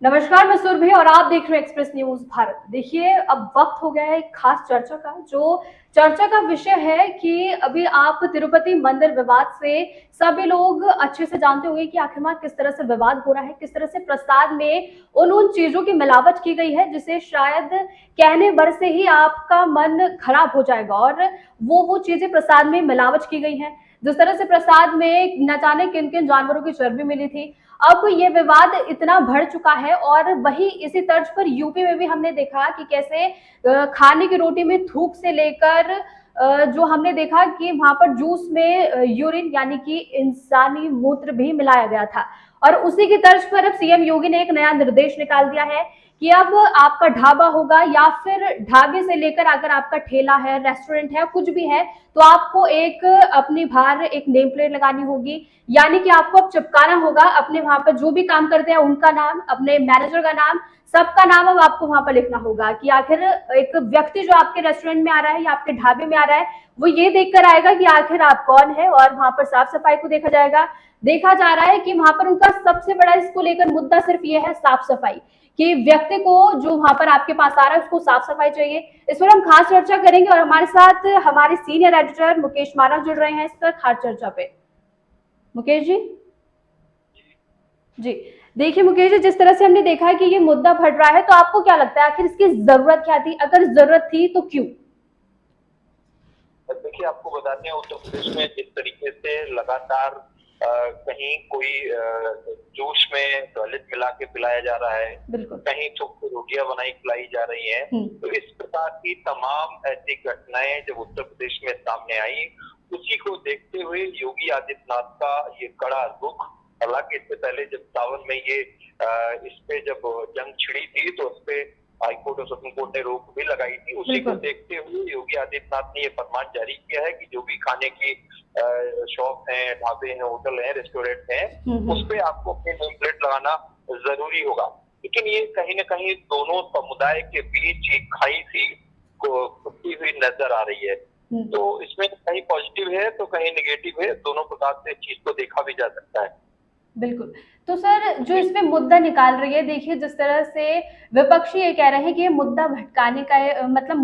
नमस्कार, मैं सुरभि और आप देख रहे हैं एक्सप्रेस न्यूज भारत। देखिए, अब वक्त हो गया है एक खास चर्चा का। जो चर्चा का विषय है कि अभी आप तिरुपति मंदिर विवाद से सभी लोग अच्छे से जानते होंगे कि आखिरकार किस तरह से विवाद हो रहा है, किस तरह से प्रसाद में उन चीजों की मिलावट की गई है जिसे शायद कहने भर से ही आपका मन खराब हो जाएगा। और वो चीजें प्रसाद में मिलावट की गई हैं। जिस तरह से प्रसाद में न जाने किन किन जानवरों की चर्बी मिली थी, अब ये विवाद इतना बढ़ चुका है। और वही इसी तर्ज पर यूपी में भी हमने देखा कि कैसे खाने की रोटी में थूक से लेकर जो हमने देखा कि वहां पर जूस में यूरिन यानी कि इंसानी मूत्र भी मिलाया गया था। और उसी की तर्ज पर अब सीएम योगी ने एक नया निर्देश निकाल दिया है कि अब आपका ढाबा होगा या फिर ढाबे से लेकर अगर आपका ठेला है, रेस्टोरेंट है, कुछ भी है, तो आपको एक अपनी बाहर एक नेम प्लेट लगानी होगी। यानी कि आपको अब चिपकाना होगा अपने वहां पर जो भी काम करते हैं उनका नाम, अपने मैनेजर का नाम, सबका नाम अब आपको वहां पर लिखना होगा कि आखिर एक व्यक्ति जो आपके रेस्टोरेंट में आ रहा है या आपके ढाबे में आ रहा है, वो ये देखकर आएगा कि आखिर आप कौन है। और वहां पर साफ सफाई को देखा जाएगा। देखा जा रहा है कि वहां पर उनका सबसे बड़ा इसको लेकर मुद्दा सिर्फ ये है साफ सफाई, कि व्यक्ति को जो वहां पर आपके पास आ रहा है उसको साफ सफाई चाहिए। इस पर हम खास चर्चा करेंगे और हमारे साथ हमारे सीनियर एडिटर मुकेश मानक जुड़ रहे हैं इस पर खास चर्चा पे। मुकेश जी। जी। देखिए मुकेश जी, जिस तरह से हमने देखा है कि ये मुद्दा बढ़ रहा है, तो आपको क्या लगता है आखिर इसकी जरूरत क्या थी? अगर जरूरत थी तो क्यों? देखिए, आपको बताते हैं उत्तर प्रदेश में जिस तरीके से लगातार कहीं कोई जूस में टॉयलेट मिला के पिलाया जा रहा है, कहीं थूक के रोटियां बनाई खिलाई जा रही हैं, तो इस प्रकार की तमाम ऐसी घटनाएं जब उत्तर प्रदेश में सामने आई, उसी को देखते हुए योगी आदित्यनाथ का ये कड़ा रुख। हालांकि इससे पहले जब सावन में ये इस पे जब जंग छिड़ी थी तो उस पे हाईकोर्ट और सुप्रीम कोर्ट ने रोक भी लगाई थी। उसी को देखते हुए योगी आदित्यनाथ ने ये फरमान जारी किया है कि जो भी खाने की शॉप हैं, ढाबे हैं, होटल हैं, रेस्टोरेंट हैं, उस पे आपको अपनी नेम प्लेट लगाना जरूरी होगा। लेकिन ये कहीं ना कहीं दोनों समुदाय के बीच एक खाई सी को खुलती हुई नजर आ रही है। तो इसमें कहीं पॉजिटिव है तो कहीं निगेटिव है, दोनों प्रकार से चीज को देखा भी जा सकता है। बिल्कुल। तो सर, जो इसमें मुद्दा निकाल रही है, देखिए जिस तरह से विपक्षी ये कह रहे हैं कि ये मुद्दा भटकाने का है, मतलब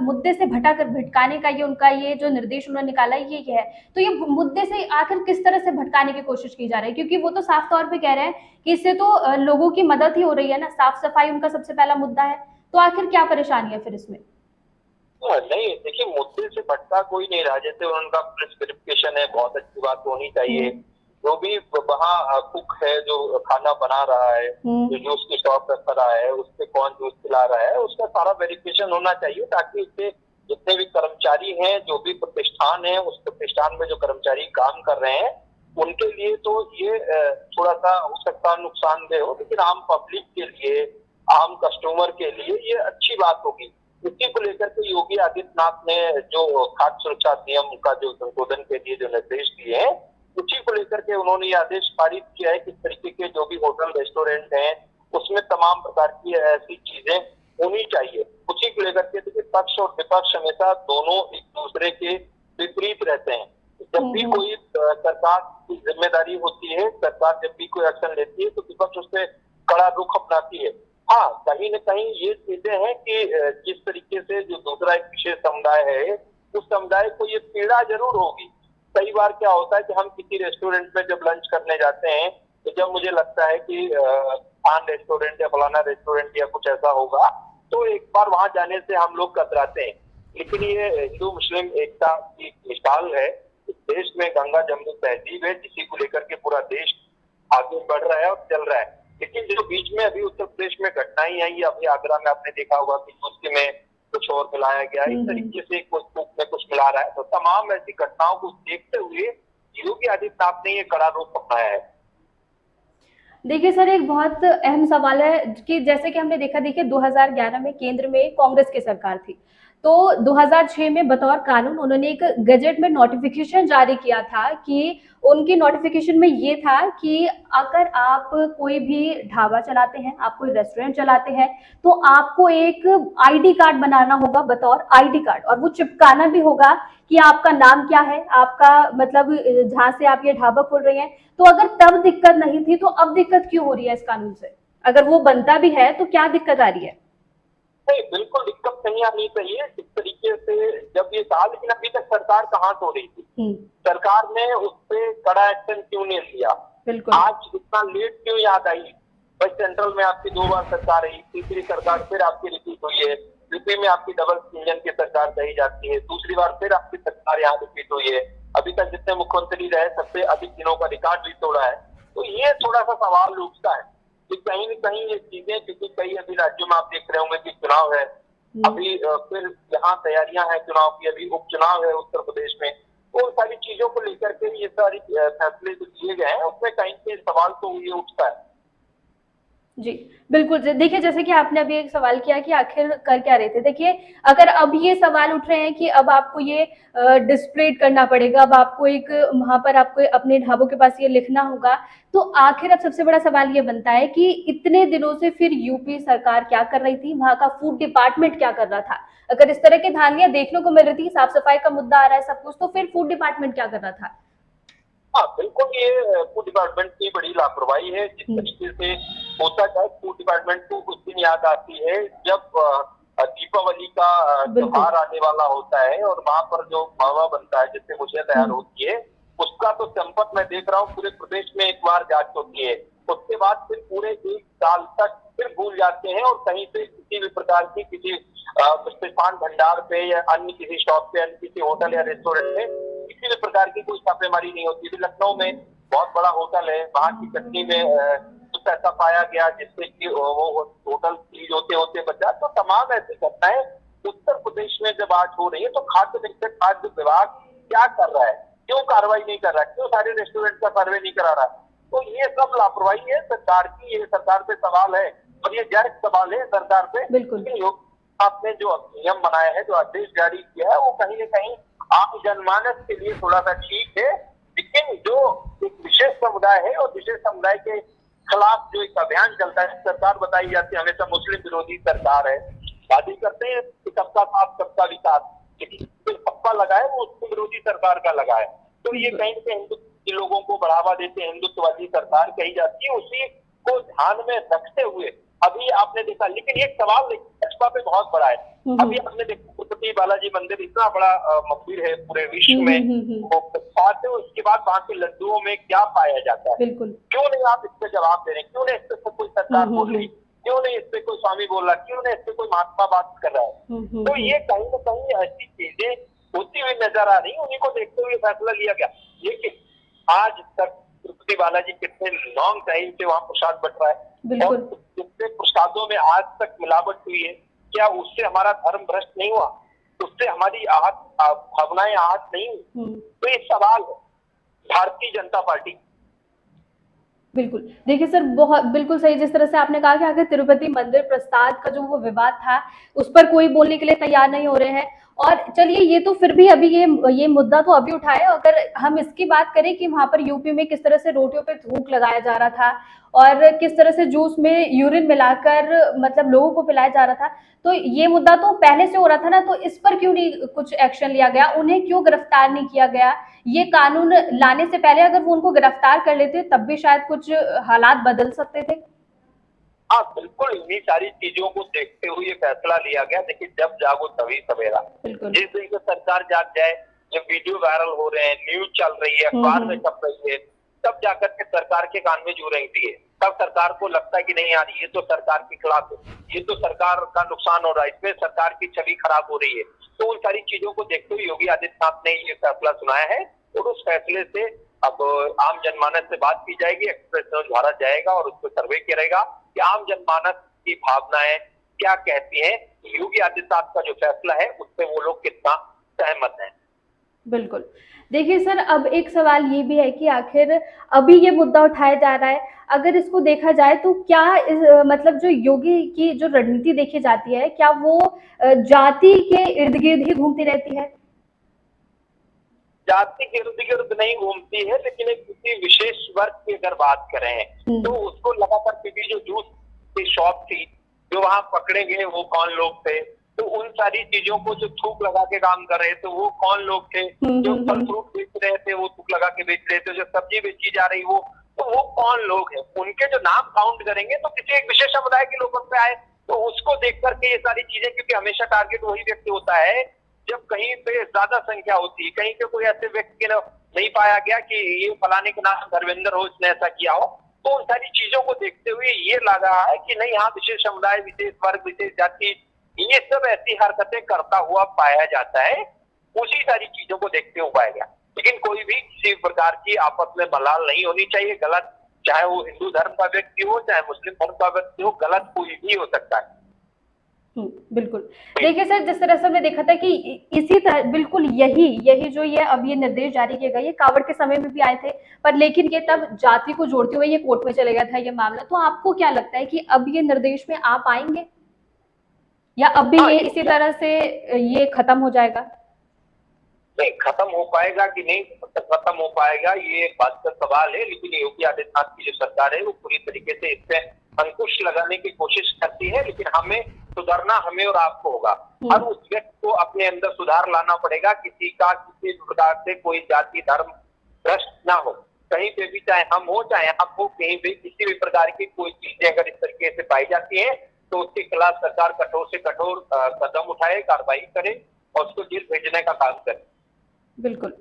मुद्दे से भटकाने का ये उनका ये जो निर्देश उन्होंने निकाला है ये है। तो ये मुद्दे से आखिर किस तरह से भटकाने की कोशिश की जा रही है? क्योंकि वो तो साफ तौर पे कह रहे हैं कि इससे तो लोगों की मदद ही हो रही है ना, साफ सफाई उनका सबसे पहला मुद्दा है। तो आखिर क्या परेशानी है फिर इसमें? नहीं, देखिए, मुद्दे से भटका कोई नहीं रहा। जैसे उनका प्रेस वेरिफिकेशन है, बहुत अच्छी बात होनी चाहिए। जो भी वहाँ कुक है जो खाना बना रहा है, जो जूस की शॉप रख रहा है, उससे कौन जूस पिला रहा है, उसका सारा वेरिफिकेशन होना चाहिए, ताकि उससे जितने भी कर्मचारी हैं, जो भी प्रतिष्ठान है, उस प्रतिष्ठान में जो कर्मचारी काम कर रहे हैं, उनके लिए तो ये थोड़ा सा हो सकता है नुकसानदेह हो, लेकिन आम पब्लिक के लिए, आम कस्टमर के लिए ये अच्छी बात होगी। इसी को लेकर के योगी आदित्यनाथ ने जो खाद्य सुरक्षा नियम का जो संशोधन के लिए जो निर्देश दिए हैं, उसी को लेकर के उन्होंने ये आदेश पारित किया है कि इस तरीके के जो भी होटल रेस्टोरेंट हैं उसमें तमाम प्रकार की ऐसी चीजें होनी चाहिए। उसी को लेकर के देखिए, पक्ष और विपक्ष हमेशा दोनों एक दूसरे के विपरीत रहते हैं। जब भी कोई सरकार की जिम्मेदारी होती है, सरकार जब भी कोई एक्शन लेती है, तो विपक्ष उस पर कड़ा रुख अपनाती है। हाँ, कहीं न कहीं ये चीजें हैं कि जिस तरीके से जो दूसरा एक विशेष समुदाय है, उस समुदाय को ये पीड़ा जरूर होगी। कई बार क्या होता है कि हम किसी रेस्टोरेंट में जब लंच करने जाते हैं, तो जब मुझे लगता है कि खान रेस्टोरेंट या फलाना रेस्टोरेंट या कुछ ऐसा होगा, तो एक बार वहां जाने से हम लोग कतराते हैं। लेकिन ये हिंदू मुस्लिम एकता की मिसाल है। इस देश में गंगा जमुनी तहजीब है, जिसी को लेकर के पूरा देश आगे बढ़ रहा है और चल रहा है। लेकिन जो बीच में अभी उत्तर प्रदेश में घटनाएं आई, अभी आगरा में आपने देखा होगा कि कुश्ती में कुछ और मिलाया गया, इस तरीके से कुछ कुक में कुछ मिला रहा है। तो तमाम ऐसी घटनाओं को देखते हुए योगी आदित्यनाथ ने ये कड़ा रुख अपनाया है। देखिए सर, एक बहुत अहम सवाल है कि जैसे कि हमने देखा, देखिए 2011 में केंद्र में कांग्रेस की सरकार थी, तो 2006 में बतौर कानून उन्होंने एक गजट में नोटिफिकेशन जारी किया था कि उनकी नोटिफिकेशन में ये था कि अगर आप कोई भी ढाबा चलाते हैं, आप कोई रेस्टोरेंट चलाते हैं, तो आपको एक आईडी कार्ड बनाना होगा बतौर आईडी कार्ड, और वो चिपकाना भी होगा कि आपका नाम क्या है, आपका मतलब जहां से आप ये ढाबा खोल रहे हैं। तो अगर तब दिक्कत नहीं थी, तो अब दिक्कत क्यों हो रही है इस कानून से? अगर वो बनता भी है तो क्या दिक्कत आ रही है? नहीं, बिल्कुल दिक्कत नहीं आनी चाहिए इस तरीके से जब ये कहा, लेकिन अभी तक सरकार कहाँ सो रही थी? सरकार ने उस पर कड़ा एक्शन क्यों नहीं लिया? बिल्कुल। आज इतना लेट क्यों याद आई? भाई सेंट्रल में आपकी 2 बार सरकार रही, तीसरी सरकार फिर आपकी रिपीट हुई है, यूपी में आपकी डबल इंजन की सरकार कही जाती है, दूसरी बार फिर आपकी सरकार यहाँ रिपीट हुई है, अभी तक जितने मुख्यमंत्री रहे सबसे अधिक दिनों का रिकॉर्ड भी तोड़ा है। तो ये थोड़ा सा सवाल उठता है कि कहीं न कहीं ये चीजें, क्योंकि कई अभी राज्यों में आप देख रहे होंगे कि चुनाव है, अभी फिर यहाँ तैयारियां हैं चुनाव की, अभी उपचुनाव है उत्तर प्रदेश में, तो उन सारी चीजों को लेकर के ये सारी फैसले जो लिए गए हैं उसमें कहीं के सवाल तो ये उठता है। जी, बिल्कुल। देखिए, जैसे कि आपने अभी एक सवाल किया कि आखिर कर क्या रहे थे। देखिए, अगर अब ये सवाल उठ रहे हैं कि अब आपको ये डिस्प्ले करना पड़ेगा, अब आपको एक वहाँ पर आपको अपने ढाबों के पास ये लिखना होगा, तो आखिर अब सबसे बड़ा सवाल ये बनता है कि इतने दिनों से फिर यूपी सरकार क्या कर रही थी? वहाँ का फूड डिपार्टमेंट क्या कर रहा था? अगर इस तरह की धांधलियाँ देखने को मिल रही थी, साफ-सफाई का मुद्दा आ रहा है, सब कुछ, तो फिर फूड डिपार्टमेंट क्या कर रहा था? हाँ, बिल्कुल ये फूड डिपार्टमेंट की बड़ी लापरवाही है। जिस तरीके से होता है, फूड डिपार्टमेंट को उस दिन याद आती है जब दीपावली का त्योहार आने वाला होता है और वहाँ पर जो मावा बनता है जिससे मुझे तैयार होती है, उसका तो संपत मैं देख रहा हूँ पूरे प्रदेश में एक बार जांच होती है। उसके बाद फिर पूरे 1 साल तक फिर भूल जाते हैं और कहीं से किसी भी प्रकार की किसी मिष्ठान भंडार पे या अन्य किसी शॉप पे, अन्य किसी होटल या रेस्टोरेंट में किसी भी प्रकार की कोई छापेमारी नहीं होती थी। लखनऊ में बहुत बड़ा होटल है, वहाँ की कटनी में कुछ ऐसा पाया गया जिससे कि वो होटल सीज होते होते बचा। तो तमाम ऐसी घटनाएं उत्तर प्रदेश में जब आज हो रही है, तो खाद्य विभाग क्या कर रहा है, क्यों कार्रवाई नहीं कर रहा है, क्यों सारे रेस्टोरेंट का सर्वे नहीं करा रहा? तो ये सब लापरवाही है सरकार की, ये सरकार पे सवाल है और ये जायज सवाल है सरकार पे। लेकिन आपने जो नियम बनाया है, जो आदेश जारी किया है, वो कहीं न कहीं आम जनमानस के लिए थोड़ा सा ठीक है, लेकिन जो एक विशेष समुदाय है और विशेष समुदाय के खिलाफ जो एक अभियान चलता है, सरकार बताई जाती है हमेशा मुस्लिम विरोधी सरकार है, वादी करते हैं कि सबका साथ सबका विकास, लेकिन जो पप्पा लगा है वो मुस्लिम विरोधी सरकार का लगा है। तो ये कहीं से हिंदुत्व के लोगों को बढ़ावा देते हैं, हिंदुत्ववादी सरकार कही जाती है, उसी को ध्यान में रखते हुए अभी आपने देखा। लेकिन एक सवाल भाजपा पे बहुत बड़ा है। अभी आपने देखा तिरुपति बालाजी मंदिर इतना बड़ा मंदिर है पूरे विश्व में, उसके बाद वहाँ के लड्डुओं में क्या पाया जाता है? क्यों नहीं आप इस पे जवाब दे रहे? क्यों नहीं इस पे कोई सरकार बोल रही? क्यों नहीं इस पे कोई स्वामी बोल रहा? क्यों नहीं इस पे कोई महात्मा बात कर रहा है? तो ये कहीं न कहीं ऐसी चीजें होती हुई नजर आ रही, उन्हीं को देखते हुए फैसला लिया गया। लेकिन आज तक तिरुपति बालाजी कितने लॉन्ग टाइम से वहाँ प्रसाद बट रहा है और जितने प्रसादों में आज तक मिलावट हुई है, क्या उससे हमारा धर्म भ्रष्ट नहीं हुआ? उससे हमारी भावनाएं आहत नहीं हुई? तो ये सवाल है भारतीय जनता पार्टी। बिल्कुल। देखिए सर, बहुत बिल्कुल सही जिस तरह से आपने कहा कि अगर तिरुपति मंदिर प्रसाद का जो वो विवाद था, उस पर कोई बोलने के लिए तैयार नहीं हो रहे हैं। और चलिए, ये तो फिर भी अभी ये मुद्दा तो अभी उठाए। अगर हम इसकी बात करें कि वहाँ पर यूपी में किस तरह से रोटियों पे थूक लगाया जा रहा था और किस तरह से जूस में यूरिन मिलाकर मतलब लोगों को पिलाया जा रहा था, तो ये मुद्दा तो पहले से हो रहा था ना, तो इस पर क्यों नहीं कुछ एक्शन लिया गया? उन्हें क्यों गिरफ्तार नहीं किया गया? ये कानून लाने से पहले अगर वो उनको गिरफ्तार कर लेते तब भी शायद कुछ हालात बदल सकते थे। हाँ, बिल्कुल इन्हीं सारी चीजों को देखते हुए फैसला लिया गया। देखिए, जब जागो तभी सवेरा। जिस दिन से सरकार जाग जाए, जब वीडियो वायरल हो रहे हैं, न्यूज चल रही है, अखबार में छप रही है, तब जाकर के सरकार के कान में जू रेंगती है। तब सरकार को लगता है कि नहीं यार, ये तो सरकार के खिलाफ है, ये तो सरकार का नुकसान हो रहा है, इसमें सरकार की छवि खराब हो रही है। तो उन सारी चीजों को देखते हुए योगी आदित्यनाथ ने ये फैसला सुनाया है और उस फैसले से अब आम जनमानस से बात की जाएगी, एक्सप्रेस न्यूज भारत जाएगा और उसको सर्वे करेगा कि आम जनमानस की भावनाएं क्या कहती हैं, योगी आदित्यनाथ का जो फैसला है उससे वो लोग कितना सहमत हैं। बिल्कुल। देखिए सर, अब एक सवाल ये भी है कि आखिर अभी ये मुद्दा उठाया जा रहा है, अगर इसको देखा जाए तो क्या मतलब जो योगी की जो रणनीति देखी जाती है, क्या वो जाति के इर्द गिर्द ही घूमती रहती है? जाति के इर्द गिर्द नहीं घूमती है, लेकिन एक किसी विशेष वर्ग की अगर बात करें तो उसको लगातार, क्योंकि जो जूस की शॉप थी, जो वहां पकड़े गए वो कौन लोग थे, तो उन सारी चीजों को जो थूक लगा के काम कर रहे थे वो कौन लोग थे, जो फल फ्रूट बेच रहे थे वो थूक लगा के बेच रहे थे, जो सब्जी बेची जा रही वो तो वो कौन लोग हैं, उनके जो नाम काउंट करेंगे तो किसी एक विशेष समुदाय के लोगों पे आए, तो उसको देख करके ये सारी चीजें, क्योंकि हमेशा टारगेट वही व्यक्ति होता है जब कहीं पे ज्यादा संख्या होती है, कहीं पे कोई ऐसे व्यक्ति नहीं पाया गया कि ये फलाने के नाम धर्मेंद्र हो, इसने ऐसा किया हो। तो उन सारी चीजों को देखते हुए ये लगा है कि नहीं, यहाँ विशेष समुदाय, विशेष वर्ग, विशेष जाति, ये सब ऐसी हरकतें करता हुआ पाया जाता है, उसी सारी चीजों को देखते हुए पाया गया। लेकिन कोई भी किसी प्रकार की आपस में मलाल नहीं होनी चाहिए। गलत, चाहे वो हिंदू धर्म का व्यक्ति हो, चाहे मुस्लिम धर्म का व्यक्ति हो, गलत कोई भी हो सकता है। बिल्कुल। देखिए सर, जिस तरह से हमने देखा था कि इसी तरह बिल्कुल यही जो ये अब ये निर्देश जारी किए गए, ये कावड़ के समय में भी आए थे, पर लेकिन ये तब जाति को जोड़ते हुए ये कोर्ट में चले गया था ये मामला। तो आपको क्या लगता है कि अब ये निर्देश में आ पाएंगे, या अब भी ये इसी तरह से ये खत्म हो जाएगा? नहीं, खत्म हो पाएगा कि नहीं खत्म हो पाएगा, ये बात का सवाल है। लेकिन योगी आदित्यनाथ की जो सरकार है वो पूरी तरीके से इस पे अंकुश लगाने की कोशिश करती है। लेकिन हमें सुधरना, हमें और आपको होगा। हर उस व्यक्ति को अपने अंदर सुधार लाना पड़ेगा। किसी का किसी प्रकार से कोई जाति धर्म भ्रष्ट ना हो, कहीं पे भी, चाहे हम हो चाहे आप हो, कहीं भी किसी भी प्रकार की कोई चीजें अगर इस तरीके से पाई जाती है तो उसके खिलाफ सरकार कठोर से कठोर कदम उठाए, कार्रवाई करे और उसको जेल भेजने का काम करे। बिल्कुल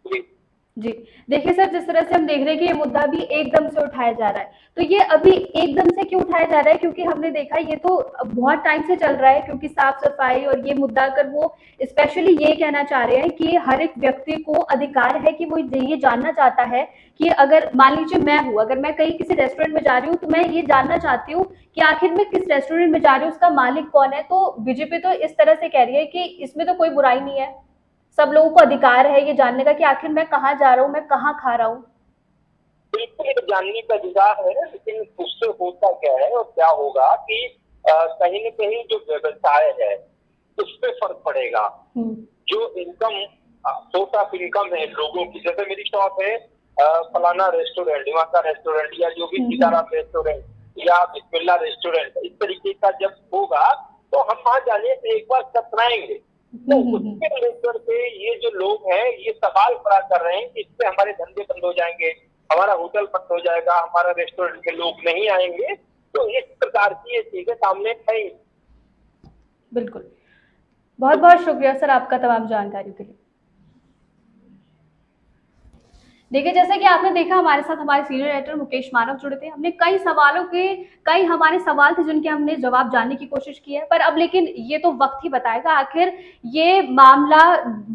जी। जी। देखिए सर, जिस तरह से हम देख रहे हैं कि ये मुद्दा भी एकदम से उठाया जा रहा है, तो ये अभी एकदम से क्यों उठाया जा रहा है? क्योंकि हमने देखा ये तो बहुत टाइम से चल रहा है, क्योंकि साफ सफाई और ये मुद्दा कर वो स्पेशली ये कहना चाह रहे हैं कि हर एक व्यक्ति को अधिकार है कि वो ये जानना चाहता है कि अगर मान लीजिए मैं हूँ, अगर मैं कहीं किसी रेस्टोरेंट में जा रही हूँ तो मैं ये जानना चाहती हूँ कि आखिर मैं किस रेस्टोरेंट में जा रही हूँ, उसका मालिक कौन है। तो बीजेपी तो इस तरह से कह रही है कि इसमें तो कोई बुराई नहीं है, सब लोगों को अधिकार है ये जानने का कि आखिर मैं कहाँ जा रहा हूँ, मैं कहाँ खा रहा हूँ। बिल्कुल ये जानने का अधिकार है, लेकिन उससे होता क्या है और क्या होगा कि कहीं न कहीं जो व्यवसाय है उस पर फर्क पड़ेगा। जो इनकम, सोर्स ऑफ इनकम है लोगों की, जैसे मेरी शॉप है फलाना रेस्टोरेंट, दिमाका रेस्टोरेंट, या जो भी सीताराम रेस्टोरेंट या बिस्मिल्ला रेस्टोरेंट, इस तरीके का जब होगा तो हम वहां जाने से एक बार कतराएंगे। तो उसके लेकर के ये जो लोग हैं ये सवाल खड़ा कर रहे हैं कि इससे हमारे धंधे बंद हो जाएंगे, हमारा होटल बंद हो जाएगा, हमारा रेस्टोरेंट के लोग नहीं आएंगे। तो इस प्रकार की ये चीजें सामने आएंगी। बिल्कुल, बहुत बहुत शुक्रिया सर आपका तमाम जानकारी के लिए। देखिए, जैसे कि आपने देखा हमारे साथ हमारे सीनियर एडिटर मुकेश मानव जुड़े थे। हमने कई हमारे सवाल थे जिनके हमने जवाब जानने की कोशिश की है, पर अब लेकिन ये तो वक्त ही बताएगा आखिर ये मामला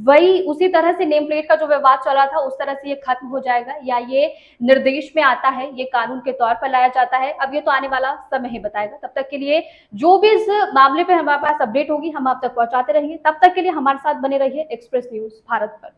वही उसी तरह से नेम प्लेट का जो विवाद चला था उस तरह से ये खत्म हो जाएगा, या ये निर्देश में आता है, ये कानून के तौर पर लाया जाता है। अब ये तो आने वाला समय ही बताएगा। तब तक के लिए जो भी इस मामले पे हमारे पास अपडेट होगी हम आप तक पहुंचाते रहेंगे। तब तक के लिए हमारे साथ बने रहिए एक्सप्रेस न्यूज भारत पर।